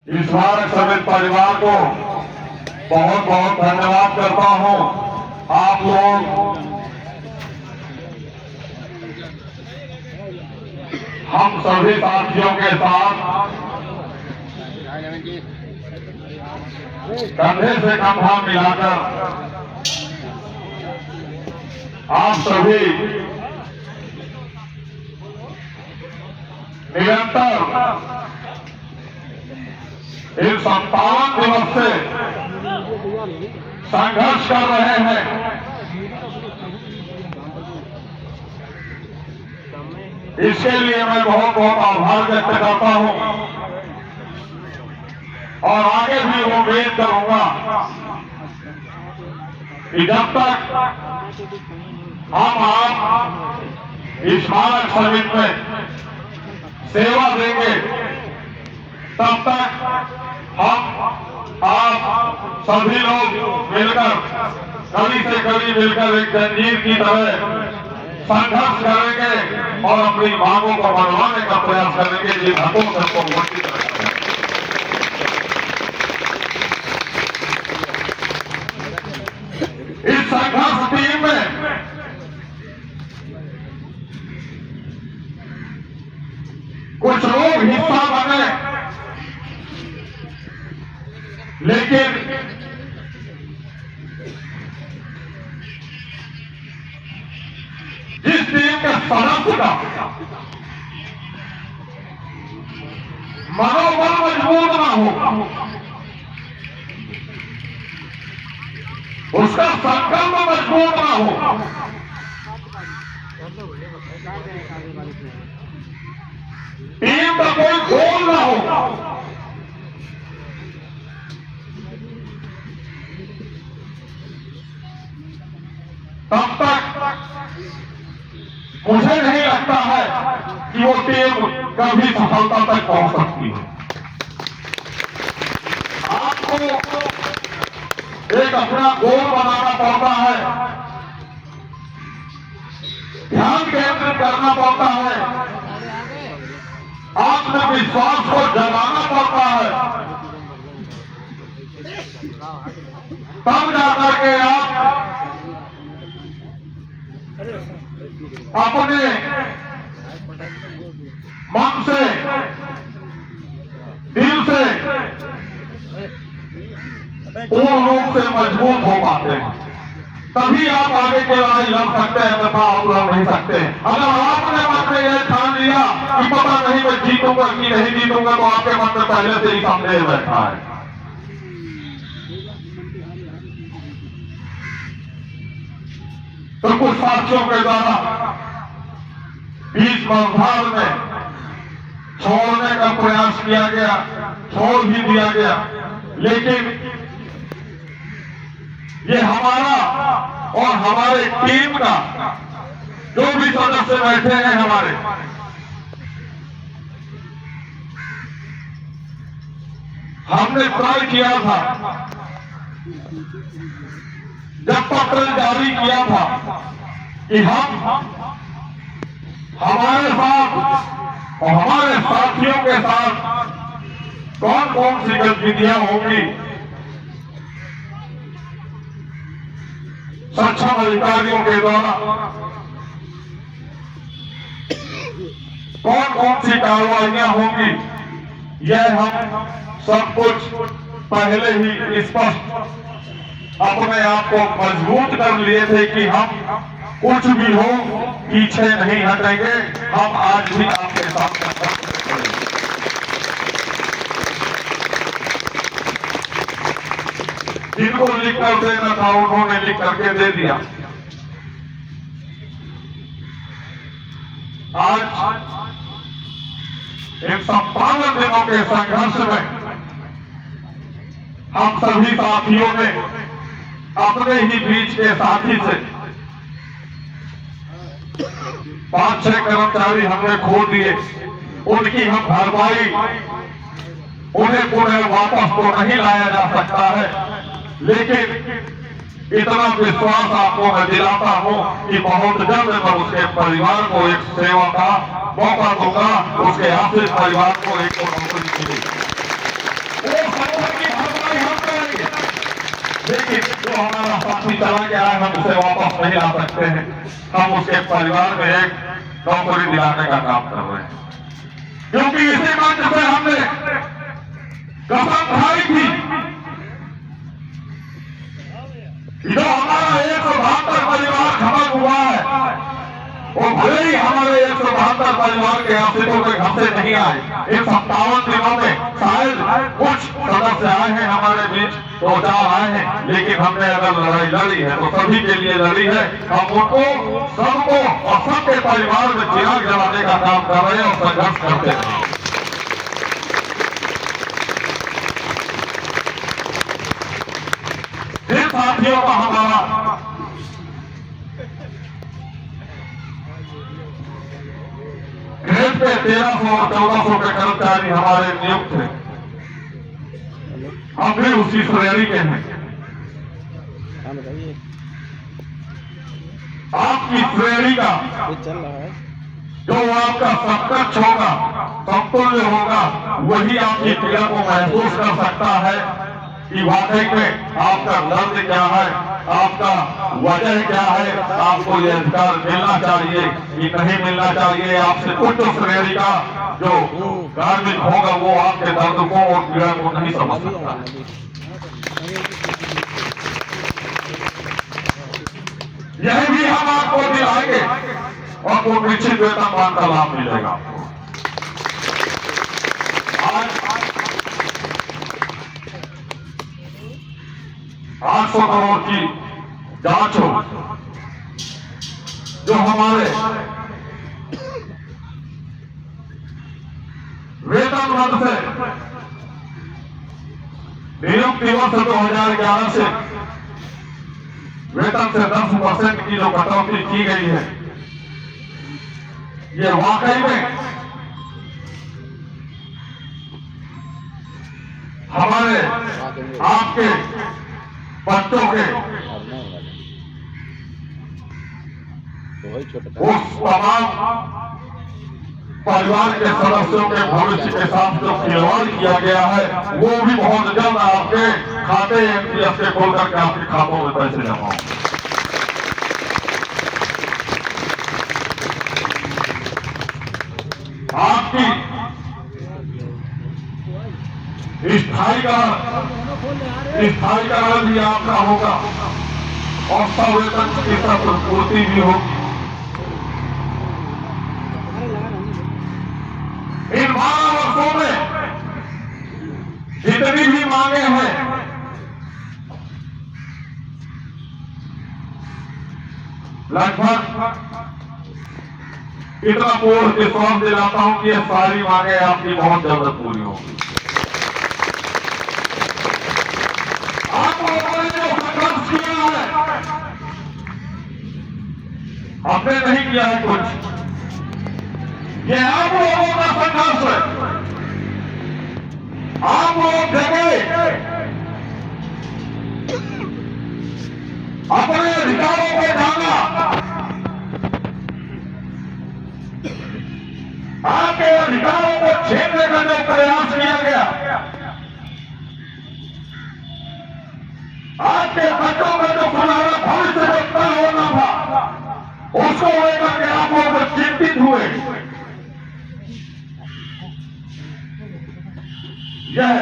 इस भारत समेत परिवार को बहुत बहुत धन्यवाद करता हूं। आप लोग हम सभी साथियों के साथ कंधे से कंधा मिलाकर आप सभी निरंतर इस 57 दिवस से संघर्ष कर रहे हैं। इसके लिए मैं बहुत बहुत आभार व्यक्त करता हूं और आगे भी उम्मीद करूंगा कि जब तक हम आप इस मानव समिति में सेवा देंगे तब तक हम आप सभी लोग मिलकर कड़ी से कड़ी मिलकर एक जंजीर की तरह संघर्ष करेंगे और अपनी मांगों को मनवाने का प्रयास करेंगे। जिन हकों से हमको वंचित रखा है, इस संघर्ष टीम में कुछ लोग हिस्सा बने, लेकिन जिस टीम के सदस्य का मनोबल मजबूत ना हो, उसका संकल्प मजबूत ना हो, टीम का कोई गोल ना हो, तब तक मुझे नहीं लगता है कि वो टीम कभी सफलता तक पहुंच सकती है। आपको एक अपना गोल बनाना पड़ता है, ध्यान केंद्रित करना पड़ता है, आत्मविश्वास को जगाना पड़ता है, तब जाकर के आप अपने मन से, दिल से पूर्ण रूप से मजबूत हो पाते हैं। तभी आप आगे के लड़ाई लड़ सकते हैं, तथा आप लड़ नहीं सकते। अगर आपने मन में यह ठान लिया कि पता नहीं मैं जीतूंगा कि नहीं जीतूंगा, तो आपके मन में पहले से ही संदेह बैठा है। तो कुछ साथियों के द्वारा बीच मझधार में छोड़ने का प्रयास किया गया, छोड़ भी दिया गया, लेकिन ये हमारा और हमारे टीम का जो भी सदस्य बैठे हैं हमारे, हमने तय किया था, जब पत्र जारी किया था कि हम हमारे साथ और हमारे साथियों के साथ कौन कौन सी गतिविधियां होंगी, सक्षम अधिकारियों के द्वारा कौन कौन सी कार्रवाइयां होंगी, यह हम सब कुछ पहले ही स्पष्ट अपने आप को मजबूत कर लिए थे कि हम कुछ भी हो पीछे नहीं हटेंगे। हम आज भी आपके साथ जिनको लिख कर देना था उन्होंने लिख करके दे दिया। आज इन 57 दिनों के संघर्ष में हम सभी साथियों ने अपने ही बीच के साथी से 5-6 कर्मचारी हमने खो दिए। उनकी हम भरपाई, उन्हें पुनः वापस तो नहीं लाया जा सकता है, लेकिन इतना विश्वास आपको मैं दिलाता हूं कि बहुत जल्द मैं उसके परिवार को एक सेवा का मौका दूंगा, उसके आश्रित परिवार को एक नौकरी मिलेगी। वो समूह की भरपाई हम करेंगे, लेकिन जो हमारा साथी चला गया है हम उसे वापस नहीं ला सकते हैं। हम उसके परिवार में एक नौकरी दिलाने का काम कर रहे हैं, क्योंकि इसी मंच से हमने कसम खाई थी जो हमारा 172 परिवार खत्म हुआ है, वो भले ही हमारे 172 परिवार के आश्रितों के घर से नहीं आए, इन 57 दिनों में शायद कुछ सदस्य आए हैं हमारे बीच, 2-4 आए हैं, लेकिन हमने अगर लड़ाई लड़ी है तो सभी के लिए लड़ी है। हम उनको सबको और सबके परिवार में चिराग जलाने का काम कर रहे हैं और संघर्ष करते हैं। जिन साथियों का हमारा ग्रेड पे 1300 और 1400 के कर्मचारी हमारे नियुक्त थे, हम भी उसी श्रेणी के हैं। आपकी श्रेणी का चल रहा है, जो आपका समकक्ष होगा, समतुल्य होगा, वही आपकी पीड़ा को महसूस कर सकता है कि वाकई में आपका दर्द क्या है, आपका वजह क्या है, आपको ये अधिकार मिलना चाहिए कि नहीं मिलना चाहिए। आपसे उच्च श्रेणी का जो कार्मिक होगा वो आपके दर्द को और पीड़ा को नहीं समझ सकता। यह भी हम आपको दिलाएंगे और वो निश्चित वेतनमान का लाभ मिलेगा आपको। आज 800 करोड़ की जांच हो, जो हमारे वेतन मद से नियुक्ति वर्ष 2011 से वेतन से 10% की जो कटौती की गई है, ये वाकई में हमारे आपके बच्चों के उस तमाम परिवार के सदस्यों के भविष्य के साथ जो खिलवाड़ किया गया है, वो भी बहुत जल्द आपके खाते एनपीएस के खोल करके आपके खातों में पैसे जमा होंगे। आपकी स्थायीकरण भी आपका होगा और सवेतन चिकित्सा पूर्ति भी होगी। इन 12 वर्षों में जितनी भी मांगे हैं, लगभग इतना पूर्ण विश्वास दिलाता हूं कि ये सारी मांगे आपकी बहुत जल्द पूरी होगी। आप लोगों ने जो संघर्ष किया है, हमने नहीं किया है कुछ, ये आप लोगों का संघर्ष है। आप लोग जगह अपने अधिकारों को जाना, आपके अधिकारों को छीनने का जो प्रयास किया गया, आपके बच्चों का जो सुनहरा भविष्य जो तय होना था, उसको लेकर के आप लोग चिंतित हुए। यह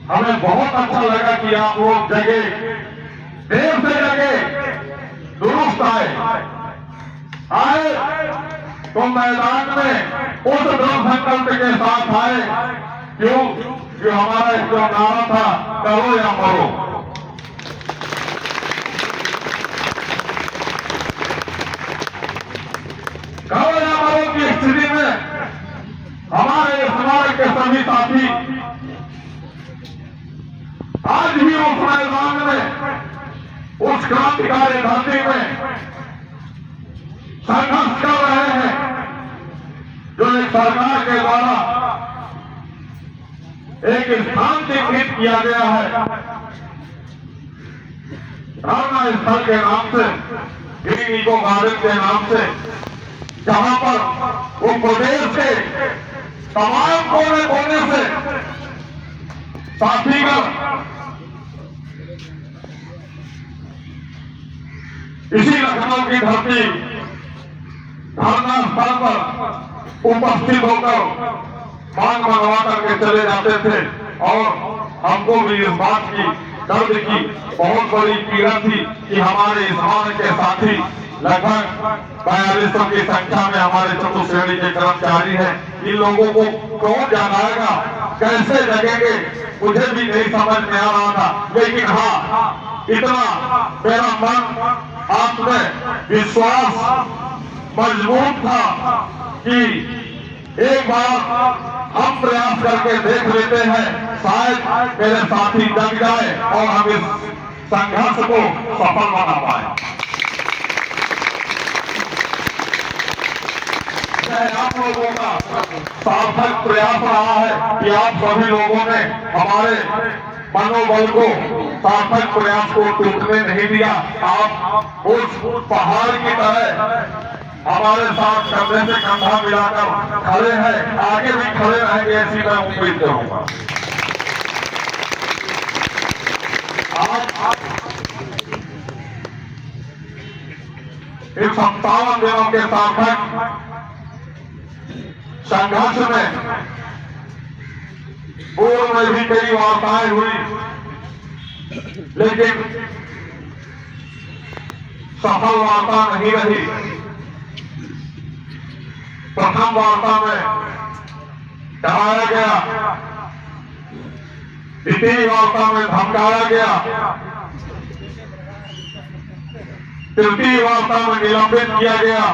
हमें बहुत अच्छा लगा कि आप लोग जगह देर से जगह दुरुस्त आए तो मैदान में उस दृढ़ संकल्प के साथ आए, क्यों जो हमारा जो नारा था, करो या मरो। करो या मरो की स्थिति में हमारे समाज के सभी साथी आज भी उस मैदान में, उस क्रांतिकारी धरती में संघर्ष कर रहे हैं, जो एक सरकार के द्वारा एक स्थान चिन्हित किया गया है, धरना स्थल के नाम से, ग्रीन इको गार्डन के नाम से, जहां पर वो प्रदेश के तमाम कोने कोने से साथीगण इसी लखनऊ की धरती धरना स्थल पर उपस्थित होकर मांग मनवा करके चले जाते थे और हमको भी इस बात की दर्द की बहुत बड़ी पीड़ा थी कि हमारे इस मान के साथी लगभग 4200 की संख्या में हमारे चतुश्रेणी के कर्मचारी हैं। इन लोगों को कौन जगाएगा, कैसे जगेंगे, मुझे भी नहीं समझ में आ रहा था। लेकिन हाँ, इतना मेरा मन आत्म विश्वास मजबूत था कि एक बार हम प्रयास करके देख लेते हैं, शायद मेरे साथी जग जाए और हम इस संघर्ष को सफल बना पाए। आप लोगों का सार्थक प्रयास रहा है कि आप सभी लोगों ने हमारे मनोबल को, सार्थक प्रयास को टूटने नहीं दिया। आप उस पहाड़ की तरह हमारे साथ कंधे से कंधा मिलाकर खड़े हैं, आगे भी खड़े रहेंगे, ऐसी मैं उम्मीद करूंगा। आज इन 57 दिनों के सार्थक संघर्ष में पूर्व में भी कई वार्ताएं हुई, लेकिन सफल वार्ता नहीं रही। प्रथम वार्ता में डराया गया, द्वितीय वार्ता में धमकाया गया, तृतीय वार्ता में निलंबित किया गया,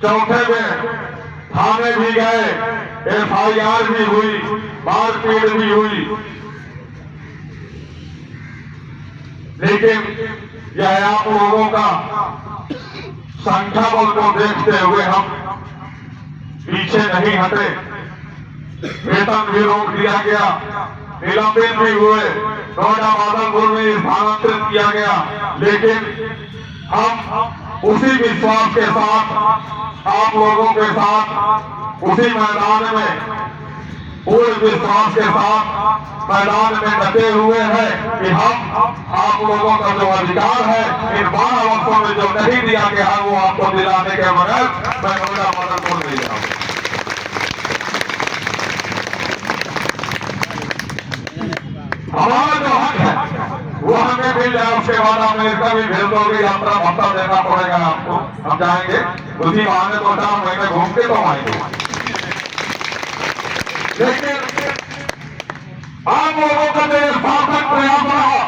चौथे में थाने भी गए, FIR भी हुई, मारपीट भी हुई। लेकिन यह आप लोगों का संख्या बल को देखते हुए हम पीछे नहीं हटे। वेतन भी रोक दिया गया, निलंबित भी हुए, नोएडा बादलपुर में स्थानांतरित किया गया। लेकिन हम उसी विश्वास के साथ, आप लोगों के साथ उसी मैदान में पूरे विश्वास के साथ मैदान में डटे हुए हैं कि हम आप लोगों का जो अधिकार है इन 12 वर्षों में जो नहीं दिया गया है वो आपको दिलाने के बगैर मैं नोएडा बादलपुर नहीं जाऊंगा। हमारा जो हक है वो हमें मिल जाए, उसके बाद अमेरिका भी भेज दोगे, यात्रा भत्ता देना पड़ेगा आपको, हम जाएंगे उसी बहाने 2-4 महीने घूम के तो आएंगे। लेकिन आप लोगों का जो सार्थक प्रयास रहा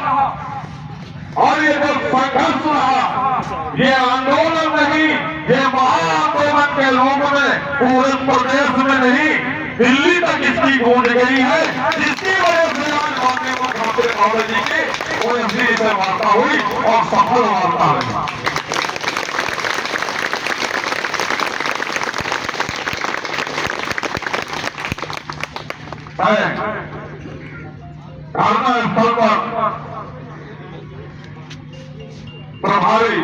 और ये जो संघर्ष रहा, ये आंदोलन नहीं, ये महाआंदोलन के रूप में पूरे प्रदेश में नहीं दिल्ली तक इसकी गूंज गई है, जिसकी वजह से आज माननीय मुख्यमंत्री महोदय जी की OMC से वार्ता हुई और सफल वार्ता रही। धरना स्थल पर प्रभारी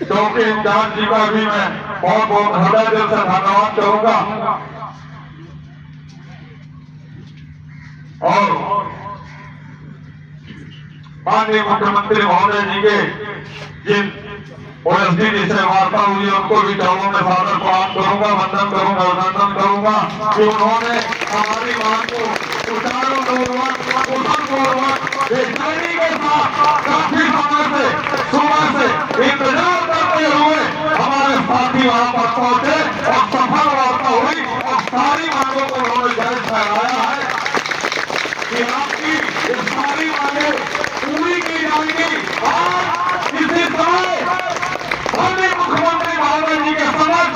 चौकी इंचार्ज जी का भी मैं बहुत बहुत हृदय दिल से धन्यवाद करूंगा और माननीय मुख्यमंत्री महोदय जी के जिन OSD जी से वार्ता हुई उनको भी चरणों में सादर प्रणाम करूंगा, वंदन करूंगा, अभिनंदन करूंगा कि उन्होंने हमारी मांग को सुचारूपूर्वक, कुशलपूर्वक, बेचैनी के साथ काफी समय से, सुबह से इंतजार करते हुए हमारे साथी वहां पर पहुंचे और सफल वार्ता हुई और सारी मांगों को उन्होंने जायज ठहराया है कि आपकी ये सारी मांगें पूरी की जाएंगी। और इसी समय माननीय मुख्यमंत्री महोदय जी के समक्ष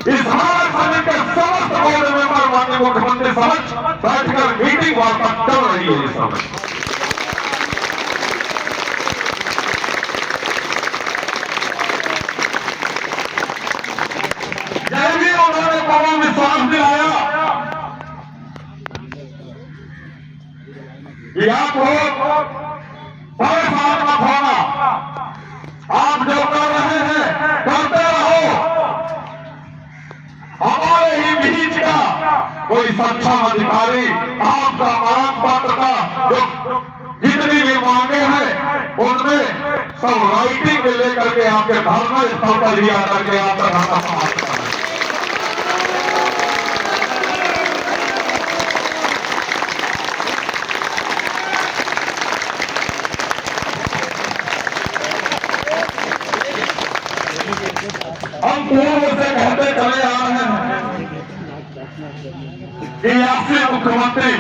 इस भारत समिति के समस्त बोर्ड मेंबर माननीय मुख्यमंत्री समक्ष बैठकर मीटिंग वार्ता चल रही है। इस समय यह भी उन्होंने पूरा विश्वास दिलाया कि आप लोग परेशान मत होना, आप जो कर रहे हैं कोई सक्षम अधिकारी आपका मांग पत्र का जो जितनी भी मांगे हैं उनमें सब राइटिंग में लेकर के आपके धरना स्थल पर लिया करके आपका धरना समाप्त करें। हम पूर्व से कहते चले आ रहे हैं कि आपसे मुख्यमंत्री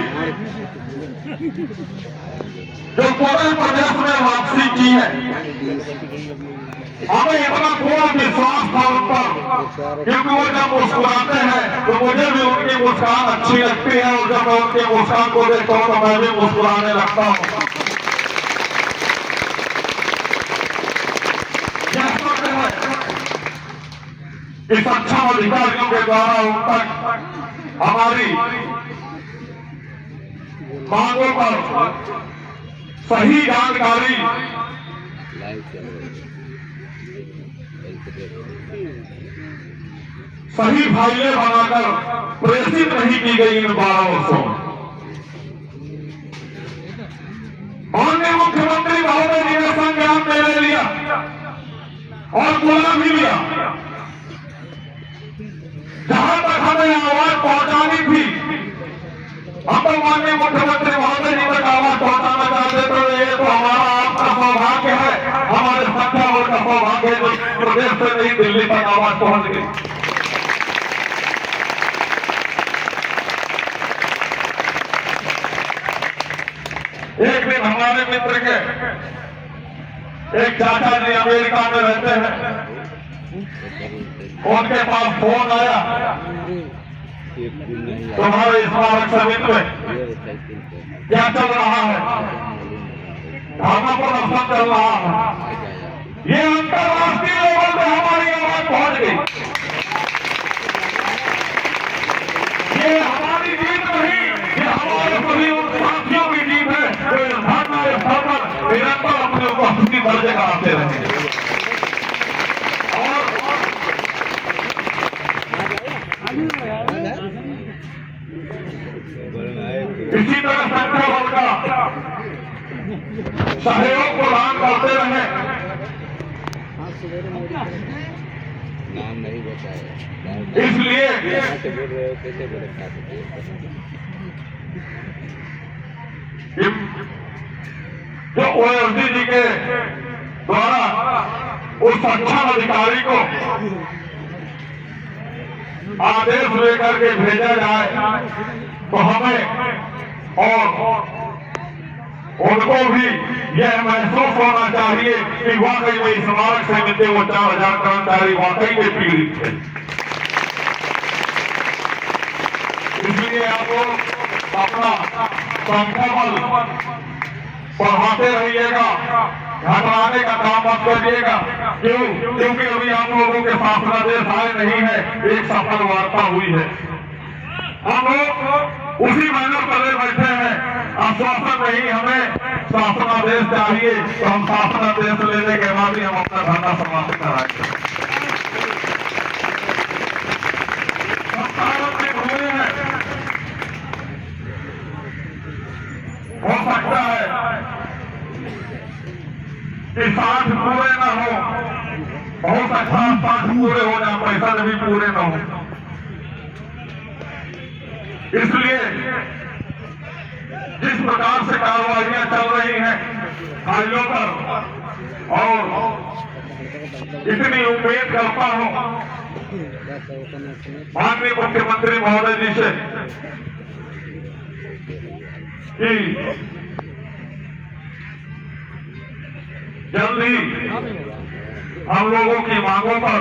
जो पूरे प्रदेश में वापसी की है, हमें इतना पूर्ण विश्वास था उन पर, क्योंकि वो जब मुस्कुराते हैं तो मुझे भी उनकी मुस्कान अच्छी लगती है और जब मैं उनकी मुस्कान को देखता हूं तो मैं भी मुस्कुराने लगता हूं। इस सक्षम अधिकारियों के द्वारा उन तक हमारी मांगों पर सही जानकारी सही फाइलें बनाकर प्रेषित नहीं की गई इन 12 वर्षों में। माननीय मुख्यमंत्री महोदय जी ने संज्ञान में ले लिया और बुला भी लिया। जहां तक हमें आवाज पहुंचानी थी, हम तो माननीय मुख्यमंत्री महोदय जी तक आवाज पहुंचाना चाहते थे। ये तो हमारा आपका सौभाग्य है, हमारे संख्या बल का सौभाग्य है जो प्रदेश से नहीं दिल्ली तक आवाज पहुंच गई। एक दिन हमारे मित्र के एक चाचा जी अमेरिका में रहते हैं, उनके पास फोन आया, तुम्हारे स्मारक समिति में क्या चल रहा है, धरना प्रदर्शन चल रहा है। ये अंतर्राष्ट्रीय लेवल पे हमारी आवाज पहुंच गई। ये हमारी जीत नहीं, ये हमारे सभी उन साथियों की जीत है जो इस धरना स्थल पर निरंतर अपनी उपस्थिति दर्ज कराते रहे। इसी तरह संख्या बल का सहयोग प्रदान करते रहे। नाम नहीं बताया, इसलिए जो ओएसडी जी के द्वारा उस सक्षम अधिकारी को आदेश लेकर के भेजा जाए तो हमें और उनको भी यह महसूस होना चाहिए कि वाकई में स्मारक समिति वो 4000 कर्मचारी वाकई में पीड़ित थे। इसलिए आप लोग अपना संख्या बल बढ़ाते रहिएगा, घटाने का काम मत करिएगा। क्योंकि अभी आप लोगों के शासनादेश आए नहीं है, एक सफल वार्ता हुई है। हम लोग उसी बैनर पर बैठे हैं, आश्वासन नहीं, हमें शासनादेश चाहिए तो हम शासनादेश लेने के बाद ही हम अपना धरना समाप्त कराएंगे। हो सकता है कि 60 पूरे न हो सकता है 60 पूरे हो जाए, पैसा भी पूरे न हो। इसलिए जिस प्रकार से कार्रवाइयां चल रही हैं फाइलों पर, और इतनी उम्मीद करता हूं माननीय मुख्यमंत्री महोदय जी से कि जल्दी हम लोगों की मांगों पर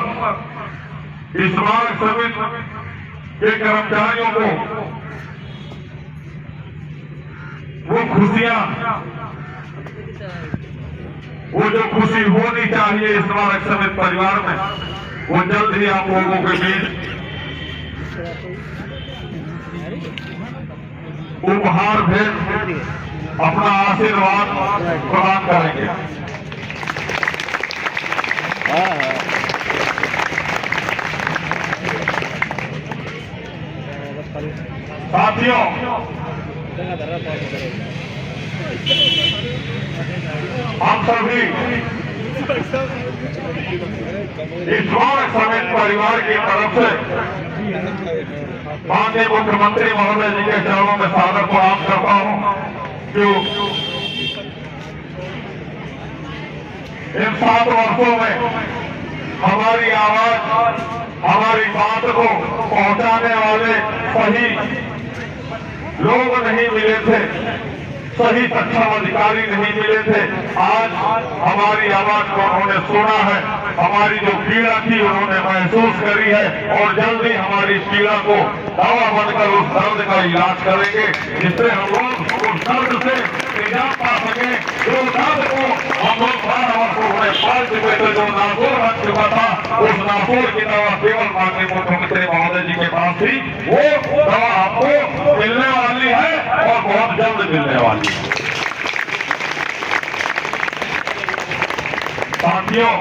स्मारक समिति के कर्मचारियों को वो खुशियां, वो जो खुशी होनी चाहिए स्मारक समिति परिवार में, वो जल्द ही आप लोगों के बीच उपहार भेज अपना आशीर्वाद प्रदान करेंगे। साथियों, हम सभी स्मारक समिति परिवार की तरफ से माननीय मुख्यमंत्री महोदय जी के चरणों में सादर प्रणाम करता हूं। जो इन 7 वर्षों में हमारी आवाज, हमारी बात को पहुंचाने वाले सही लोग नहीं मिले थे, सही सक्षम अधिकारी नहीं मिले थे। आज हमारी आवाज को उन्होंने सुना है, हमारी जो पीड़ा थी उन्होंने महसूस करी है और जल्दी हमारी पीड़ा को दवा बनकर उस दर्द का इलाज करेंगे, जिससे हम लोग उस दर्द से निजात पा सके। जो दर्द को हम लोग 12 वर्षों में पाल चुके थे, जो नासूर बन चुका था, उस नासूर की दवा केवल माननीय मुख्यमंत्री महोदय जी के पास थी। वो दवा आपको मिलने वाली है और बहुत जल्द मिलने वाली है। साथियों,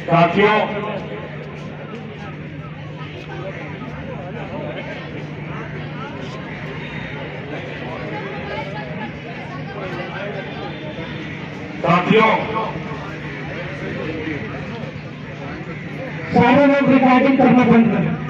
साथियों, साथियों, सारे लोग रिकॉर्डिंग करना बंद करें।